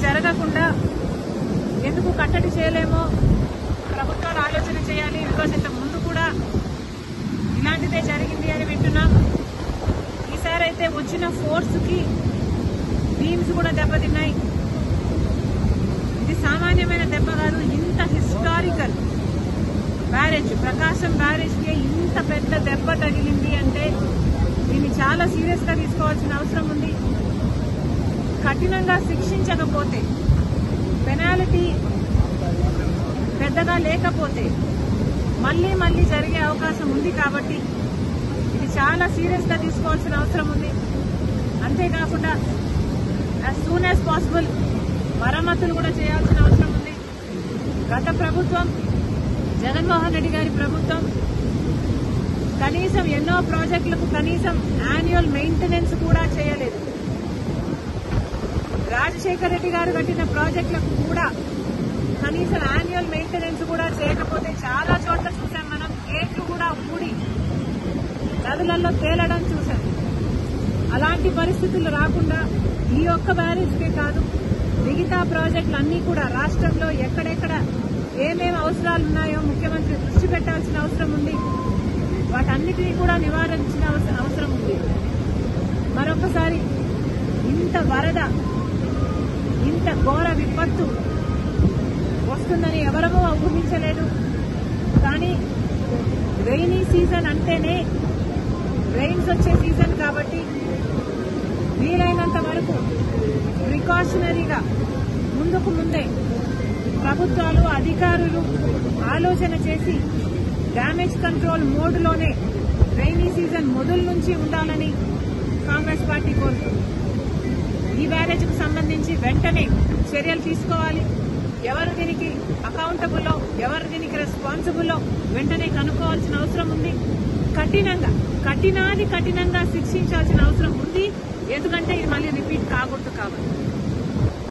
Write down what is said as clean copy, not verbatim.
జరగకుండా ఎందుకు కట్టడి చేయలేమో ప్రభుత్వాలు ఆలోచన చేయాలి. బికాజ్ ఇంతకు ముందు కూడా ఇలాంటిదే జరిగింది అని వింటున్నాం. ఈసారి అయితే వచ్చిన ఫోర్స్కి బీమ్స్ కూడా దెబ్బతిన్నాయి. ఇది సామాన్యమైన దెబ్బ కాదు. ఇంత హిస్టారికల్ బ్యారేజ్, ప్రకాశం బ్యారేజ్కి ఇంత పెద్ద దెబ్బ తగిలింది అంటే దీన్ని చాలా సీరియస్ గా తీసుకోవాల్సిన అవసరం ఉంది. కఠినంగా శిక్షించకపోతే, పెనాల్టీ పెద్దగా లేకపోతే మళ్లీ మళ్లీ జరిగే అవకాశం ఉంది. కాబట్టి ఇది చాలా సీరియస్ గా తీసుకోవాల్సిన అవసరం ఉంది. అంతేకాకుండా యాజ్ సూన్ యాజ్ పాసిబుల్ మరమ్మతులు కూడా చేయాల్సిన అవసరం ఉంది. గత ప్రభుత్వం, జగన్మోహన్ రెడ్డి గారి ప్రభుత్వం కనీసం ఎన్నో ప్రాజెక్టులకు కనీసం యాన్యువల్ మెయింటెనెన్స్ కూడా చేయలేదు. రాజశేఖర్ రెడ్డి గారు కట్టిన ప్రాజెక్టులకు కూడా కనీసం యాన్యువల్ మెయింటెనెన్స్ కూడా చేయకపోతే చాలా చోట్ల చూసాం మనం. గేట్లు కూడా ఊడి నదులలో తేలడం చూసాం. అలాంటి పరిస్థితులు రాకుండా ఈ ఒక్క బ్యారేజ్కే కాదు, మిగతా ప్రాజెక్టులు అన్నీ కూడా రాష్ట్రంలో ఎక్కడెక్కడ ఏమేమి అవసరాలు ఉన్నాయో ముఖ్యమంత్రి దృష్టి పెట్టాల్సిన అవసరం ఉంది. వాటన్నిటినీ కూడా నివారించిన అవసరం ఉంది. మరొకసారి ఇంత వరద, ఇంత ఘోర విపత్తు వస్తుందని ఎవరమూ ఊహించలేదు. కానీ రెయినీ సీజన్ అంటేనే రెయిన్స్ వచ్చే సీజన్ కాబట్టి వీలైనంత వరకు ప్రికాషనరీగా ముందుకు ముందే ప్రభుత్వాలు, అధికారులు ఆలోచన చేసి డ్యామేజ్ కంట్రోల్ మోడ్లోనే రెయినీ సీజన్ మొదలు నుంచి ఉండాలని కాంగ్రెస్ పార్టీ కోరుతుంది. ఈ బ్యారేజ్కు సంబంధించి వెంటనే చర్యలు తీసుకోవాలి. ఎవరు దీనికి అకౌంటబుల్లో, ఎవరు దీనికి రెస్పాన్సిబుల్లో వెంటనే కనుక్కోవాల్సిన అవసరం ఉంది. కఠినంగా శిక్షించాల్సిన అవసరం ఉంది. ఎందుకంటే ఇది మళ్ళీ రిపీట్ కాకూడదు కాబట్టి.